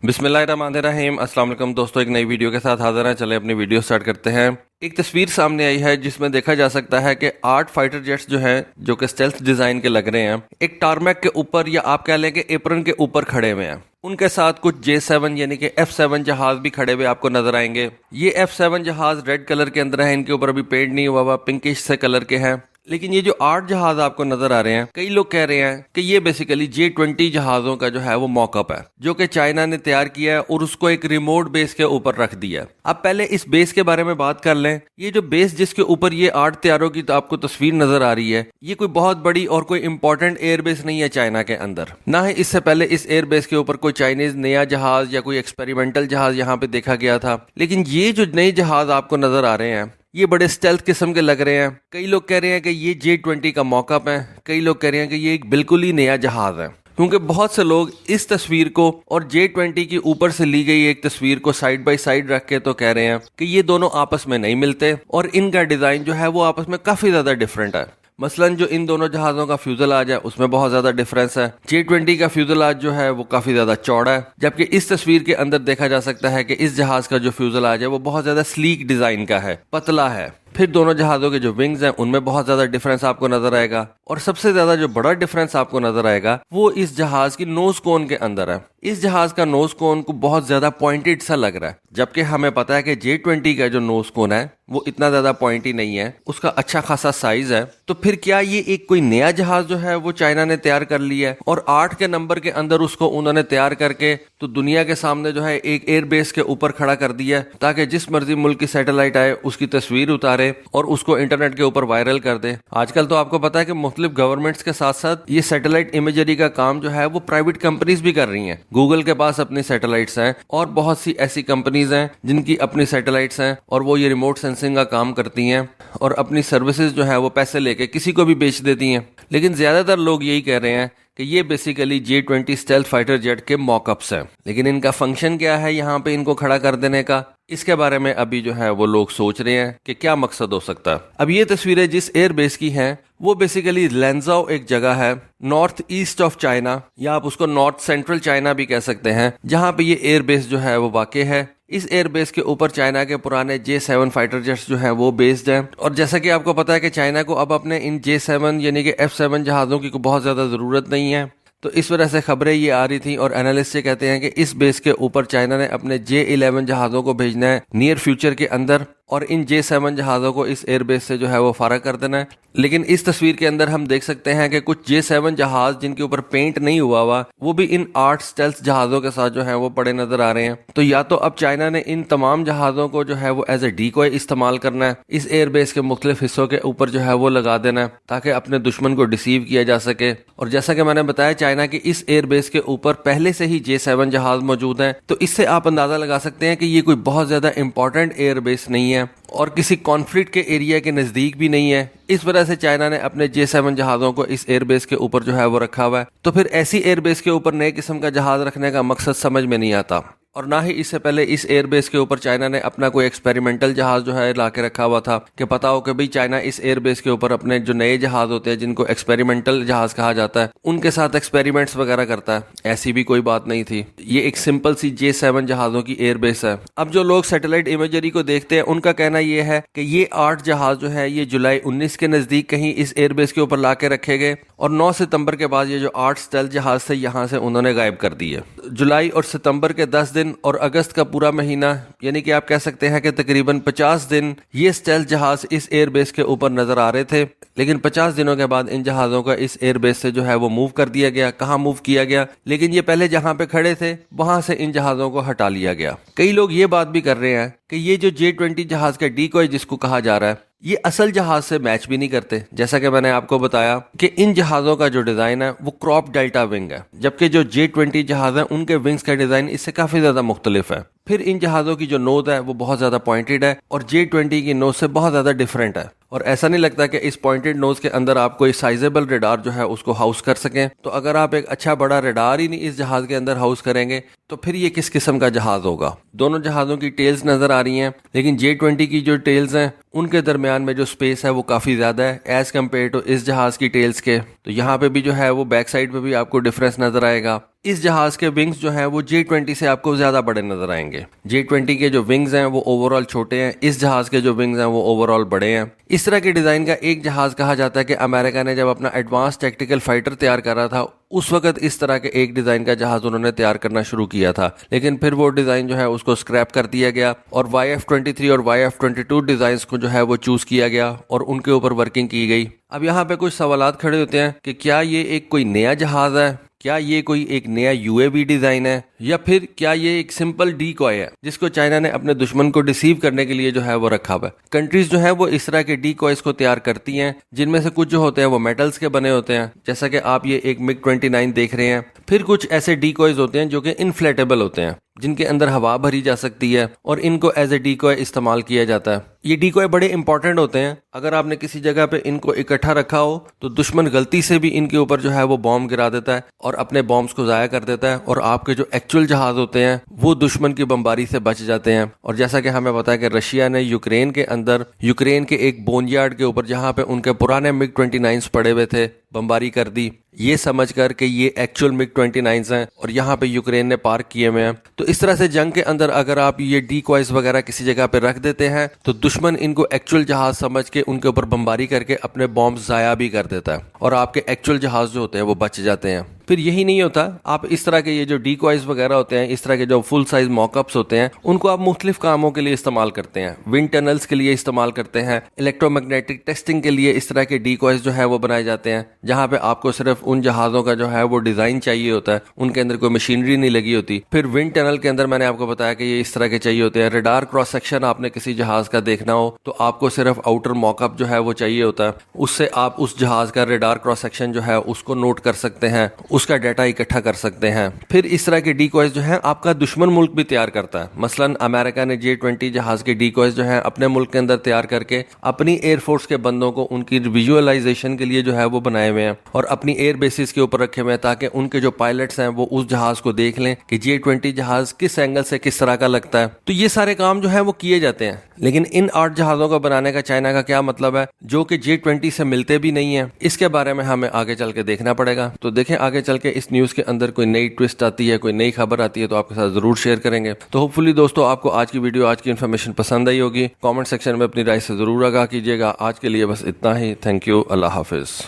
बिस्मिल्लाहिर्रहमानिर्रहीम। अस्सलाम वालेकुम दोस्तों, एक नई वीडियो के साथ हाजिर हैं। चले अपनी वीडियो स्टार्ट करते हैं। एक तस्वीर सामने आई है जिसमें देखा जा सकता है कि 8 फाइटर जेट्स जो हैं, जो कि स्टेल्थ डिजाइन के लग रहे हैं, एक टारमैक के ऊपर या आप कह लें कि एप्रन के ऊपर खड़े हुए हैं। उनके साथ कुछ J7 यानी कि F7 जहाज भी खड़े हुए आपको नजर आएंगे। ये F7 जहाज रेड कलर के अंदर है, इनके ऊपर अभी पेंट नहीं हुआ हुआ, पिंकिश से कलर के हैं। लेकिन ये जो 8 जहाज आपको नजर आ रहे हैं, कई लोग कह रहे हैं कि ये बेसिकली J20 जहाजों का जो है वो मॉकअप है, जो कि चाइना ने तैयार किया है और उसको एक रिमोट बेस के ऊपर रख दिया है। अब पहले इस बेस के बारे में बात कर लें। ये जो बेस जिसके ऊपर ये 8 तैयारों की तो आपको तस्वीर नजर आ रही है, ये कोई बहुत बड़ी और कोई इंपॉर्टेंट एयर बेस नहीं है चाइना के अंदर। ना ही इससे पहले इस एयर बेस के ऊपर कोई चाइनीज नया जहाज या कोई एक्सपेरिमेंटल जहाज यहाँ पे देखा गया था। लेकिन ये जो नए जहाज आपको नजर आ रहे हैं, ये बड़े स्टेल्थ किस्म के लग रहे हैं। कई लोग कह रहे हैं कि ये J20 का मॉकअप है, कई लोग कह रहे हैं कि ये एक बिल्कुल ही नया जहाज है। क्योंकि बहुत से लोग इस तस्वीर को और J20 की ऊपर से ली गई एक तस्वीर को साइड बाय साइड रख के तो कह रहे हैं कि ये दोनों आपस में नहीं मिलते और इनका डिजाइन जो है वो आपस में काफी ज्यादा डिफरेंट है। मसलन जो इन दोनों जहाजों का फ्यूजलाज है उसमें बहुत ज्यादा डिफरेंस है। J20 का फ्यूजलाज जो है वो काफी ज्यादा चौड़ा है, जबकि इस तस्वीर के अंदर देखा जा सकता है कि इस जहाज का जो फ्यूजलाज है वो बहुत ज्यादा स्लीक डिजाइन का है, पतला है। फिर दोनों जहाजों के जो विंग्स हैं उनमें बहुत ज्यादा डिफरेंस आपको नजर आएगा और सबसे ज्यादा जो बड़ा डिफरेंस आपको नजर आएगा वो इस जहाज की नोज कोन के अंदर है। इस जहाज का नोज कोन को बहुत ज्यादा पॉइंटेड सा लग रहा है, जबकि हमें पता है कि J20 का जो नोज कोन है वो इतना ज्यादा पॉइंटी नहीं है, उसका अच्छा खासा साइज है। तो फिर क्या ये एक कोई नया जहाज जो है वो चाइना ने तैयार कर लिया है और 8 के नंबर के अंदर उसको उन्होंने तैयार करके तो दुनिया के सामने जो है एक एयरबेस के ऊपर खड़ा कर दिया, ताकि जिस मर्जी मुल्क की सैटेलाइट आए उसकी तस्वीर उतारे और उसको इंटरनेट के ऊपर वायरल कर दे। आजकल तो आपको पता है कि मुख्तलिफ गवर्नमेंट्स के साथ साथ ये सैटेलाइट इमेजरी का काम जो है वो प्राइवेट कंपनीज भी कर रही हैं। गूगल के पास अपनी सैटेलाइट्स हैं और बहुत सी ऐसी कंपनीज हैं जिनकी अपनी सैटेलाइट्स हैं और वो ये रिमोट सेंसिंग का काम करती हैं और अपनी सर्विसेज जो है वो पैसे लेके किसी को भी बेच देती हैं। लेकिन ज्यादातर लोग यही कह रहे हैं कि ये basically J20 stealth fighter jet के मॉकअप्स हैं। लेकिन इनका फंक्शन क्या है यहाँ पे इनको खड़ा कर देने का, इसके बारे में अभी जो है वो लोग सोच रहे हैं कि क्या मकसद हो सकता है। अब ये तस्वीरें जिस एयर बेस की हैं वो बेसिकली लैंजाओ एक जगह है नॉर्थ ईस्ट ऑफ चाइना, या आप उसको नॉर्थ सेंट्रल चाइना भी कह सकते हैं, जहां पे ये एयर बेस जो है वो वाक़ है। इस एयर बेस के ऊपर चाइना के पुराने J7 फाइटर जेट्स जो हैं वो बेस्ड हैं। और जैसा कि आपको पता है कि चाइना को अब अपने इन J7 यानी कि F7 जहाज़ों की बहुत ज़्यादा ज़रूरत नहीं है, तो इस वजह से खबरें ये आ रही थी और एनालिस्ट ये कहते हैं कि इस बेस के ऊपर चाइना ने अपने J11 जहाज़ों को भेजना है नियर फ्यूचर के अंदर और इन J7 जहाज़ों को इस एयरबेस से जो है वो फारग कर देना है। लेकिन इस तस्वीर के अंदर हम देख सकते हैं कि कुछ J7 जहाज जिनके ऊपर पेंट नहीं हुआ हुआ वो भी इन 8 स्टेल्थ जहाज़ों के साथ जो है वो पड़े नजर आ रहे हैं। तो या तो अब चाइना ने इन तमाम जहाज़ों को जो है वो एज ए डीकॉय इस्तेमाल करना है, इस एयरबेस के मुख्तलिफ हिस्सों के ऊपर जो है वो लगा देना है ताकि अपने दुश्मन को डिसीव किया जा सके। और जैसा कि मैंने बताया, चाइना की इस एयरबेस के ऊपर पहले से ही J7 जहाज मौजूद हैं, तो इससे आप अंदाजा लगा सकते हैं कि ये कोई बहुत ज्यादा इंपॉर्टेंट एयरबेस नहीं है और किसी कॉन्फ्लिक्ट के एरिया के नजदीक भी नहीं है। इस वजह से चाइना ने अपने J7 जहाज़ों को इस एयरबेस के ऊपर जो है वो रखा हुआ है। तो फिर ऐसी एयरबेस के ऊपर नए किस्म का जहाज रखने का मकसद समझ में नहीं आता। और ना ही इससे पहले इस एयरबेस के ऊपर चाइना ने अपना कोई एक्सपेरिमेंटल जहाज जो है ला के रखा हुआ था कि पता हो कि भाई चाइना इस एयरबेस के ऊपर अपने जो नए जहाज होते हैं जिनको एक्सपेरिमेंटल जहाज कहा जाता है उनके साथ एक्सपेरिमेंट्स वगैरह करता है। ऐसी भी कोई बात नहीं थी, ये एक सिंपल सी J7 जहाजों की एयरबेस है। अब जो लोग सैटेलाइट इमेजरी को देखते हैं उनका कहना यह है कि ये 8 जहाज जो है ये जुलाई 19 के नजदीक कहीं इस एयरबेस के ऊपर ला के रखे गए और 9 सितंबर के बाद ये जो 8 स्टेल्थ जहाज थे यहाँ से उन्होंने गायब कर दिए। जुलाई और सितंबर के 10 दिन और अगस्त का पूरा महीना, यानी कि आप कह सकते हैं कि तकरीबन 50 दिन ये स्टेल्थ जहाज इस एयरबेस के ऊपर नजर आ रहे थे। लेकिन 50 दिनों के बाद इन जहाजों का इस एयरबेस से जो है वो मूव कर दिया गया। कहाँ मूव किया गया? लेकिन ये पहले जहां पे खड़े थे वहां से इन जहाजों को हटा लिया गया। कई लोग ये बात भी कर रहे हैं कि ये जो J20 जहाज का डीकॉय जिसको कहा जा रहा है ये असल जहाज से मैच भी नहीं करते। जैसा कि मैंने आपको बताया कि इन जहाजों का जो डिजाइन है वो क्रॉप डेल्टा विंग है, जबकि जो J20 जहाज है उनके विंग्स का डिजाइन इससे काफी ज्यादा मुख्तलिफ है। फिर इन जहाजों की जो नोज है वो बहुत ज्यादा पॉइंटेड है और J20 की नोज से बहुत ज्यादा डिफरेंट है। और ऐसा नहीं लगता कि इस पॉइंटेड नोज के अंदर आप कोई साइजेबल रेडार जो है उसको हाउस कर सकें। तो अगर आप एक अच्छा बड़ा रेडार ही नहीं इस जहाज के अंदर हाउस करेंगे तो फिर ये किस किस्म का जहाज होगा। दोनों जहाजों की टेल्स नजर आ रही हैं, लेकिन J20 की जो टेल्स हैं उनके दरमियान में जो स्पेस है वो काफी ज्यादा है एज कम्पेयर टू इस जहाज की टेल्स के। तो यहाँ पे भी जो है वो बैक साइड पे भी आपको डिफरेंस नजर आएगा। اس جہاز کے ونگز جو ہیں وہ J-20 سے آپ کو زیادہ بڑے نظر آئیں گے. J-20 کے جو ونگز ہیں وہ اوور آل چھوٹے ہیں, اس جہاز کے جو ونگز ہیں وہ اوور آل بڑے ہیں. اس طرح کے ڈیزائن کا ایک جہاز کہا جاتا ہے کہ امریکہ نے جب اپنا ایڈوانس ٹیکٹیکل فائٹر تیار کرا تھا اس وقت اس طرح کے ایک ڈیزائن کا جہاز انہوں نے تیار کرنا شروع کیا تھا, لیکن پھر وہ ڈیزائن جو ہے اس کو اسکریپ کر دیا گیا اور YF-23 اور YF-22 ڈیزائنز کو جو ہے وہ چوز کیا گیا اور ان کے اوپر ورکنگ کی گئی. اب یہاں پہ کچھ سوالات کھڑے ہوتے ہیں کہ کیا یہ ایک کوئی نیا جہاز ہے, کیا یہ کوئی ایک نیا UAV ڈیزائن ہے, یا پھر کیا یہ ایک سمپل ڈیکوائے ہے جس کو چائنا نے اپنے دشمن کو ڈیسیو کرنے کے لیے جو ہے وہ رکھا ہوا ہے. کنٹریز جو ہیں وہ اس طرح کے ڈیکوائز کو تیار کرتی ہیں جن میں سے کچھ جو ہوتے ہیں وہ میٹلز کے بنے ہوتے ہیں, جیسا کہ آپ یہ ایک MiG-29 دیکھ رہے ہیں. پھر کچھ ایسے ڈیکوائز ہوتے ہیں جو کہ انفلیٹیبل ہوتے ہیں جن کے اندر ہوا بھری جا سکتی ہے اور ان کو ایز اے ڈیکوائے استعمال کیا جاتا ہے. یہ ڈیکوائے بڑے امپورٹنٹ ہوتے ہیں. اگر آپ نے کسی جگہ پہ ان کو اکٹھا رکھا ہو تو دشمن غلطی سے بھی ان کے اوپر جو ہے وہ بومب گرا دیتا ہے اور اپنے بومبس کو ضائع کر دیتا ہے, اور آپ کے جو ایکچوئل جہاز ہوتے ہیں وہ دشمن کی بمباری سے بچ جاتے ہیں. اور جیسا کہ ہمیں پتا ہے کہ رشیا نے یوکرین کے اندر یوکرین کے ایک بون یارڈ کے اوپر جہاں پہ ان کے پرانے MiG-29 پڑے ہوئے تھے بمباری کر دی, یہ سمجھ کر کہ یہ ایکچوئل MiG-29 ہیں اور یہاں پہ یوکرین نے پارک کیے ہوئے ہیں. تو اس طرح سے جنگ کے اندر اگر آپ یہ ڈیکوائز وغیرہ کسی جگہ پہ رکھ دیتے ہیں تو دشمن ان کو ایکچوئل جہاز سمجھ کے ان کے اوپر بمباری کر کے اپنے بومب ضائع بھی کر دیتا ہے اور آپ کے ایکچوئل جہاز جو ہوتے ہیں وہ بچ جاتے ہیں. پھر یہی نہیں ہوتا, آپ اس طرح کے یہ جو ڈیکوائز وغیرہ ہوتے ہیں, اس طرح کے جو فل سائز موک اپس ہوتے ہیں, ان کو آپ مختلف کاموں کے لیے استعمال کرتے ہیں. ونڈ ٹنلز کے لیے استعمال کرتے ہیں, الیکٹرو میگنیٹک ٹیسٹنگ کے لیے اس طرح کے ڈیکوائز جو ہے وہ بنائے جاتے ہیں جہاں پہ آپ کو صرف ان جہازوں کا جو ہے وہ ڈیزائن چاہیے ہوتا ہے, ان کے اندر کوئی مشینری نہیں لگی ہوتی. پھر ونڈ ٹنل کے اندر میں نے آپ کو بتایا کہ یہ اس طرح کے چاہیے ہوتے ہیں. ریڈار کراس سیکشن آپ نے کسی جہاز کا دیکھنا ہو تو آپ کو صرف آؤٹر موک اپ جو ہے وہ چاہیے ہوتا ہے, اس سے آپ اس جہاز کا ریڈار کراس سیکشن جو ہے اس کو نوٹ کر سکتے ہیں, اس کا ڈیٹا اکٹھا کر سکتے ہیں. پھر اس طرح کے ڈیکوائز جو ہیں آپ کا دشمن ملک بھی تیار کرتا ہے. مثلا امریکہ نے J-20 جہاز کے ڈیکوائز جو ہیں اپنے ملک کے اندر تیار کر کے اپنی ایئر فورس کے بندوں کو ان کی ویژوئلائزیشن کے لیے جو ہے وہ بنائے ہوئے ہیں اور اپنی ایئر بیسز کے اوپر رکھے ہوئے ہیں تاکہ ان کے جو پائلٹس ہیں وہ اس جہاز کو دیکھ لیں کہ J-20 جہاز کس اینگل سے کس طرح کا لگتا ہے. تو یہ سارے کام جو ہیں وہ کیے جاتے ہیں. لیکن ان 8 جہازوں کو بنانے کا چائنا کا کیا مطلب ہے جو کہ J-20 سے ملتے بھی نہیں ہیں, اس کے بارے میں ہمیں آگے چل کے دیکھنا پڑے گا. تو دیکھیں آگے چل کے اس نیوز کے اندر کوئی نئی ٹویسٹ آتی ہے, کوئی نئی خبر آتی ہے تو آپ کے ساتھ ضرور شیئر کریں گے. تو ہوپ فلی دوستو آپ کو آج کی ویڈیو, آج کی انفارمیشن پسند آئی ہوگی. کامنٹ سیکشن میں اپنی رائے سے ضرور آگاہ کیجیے گا. آج کے لیے بس اتنا ہی. Thank you. اللہ حافظ.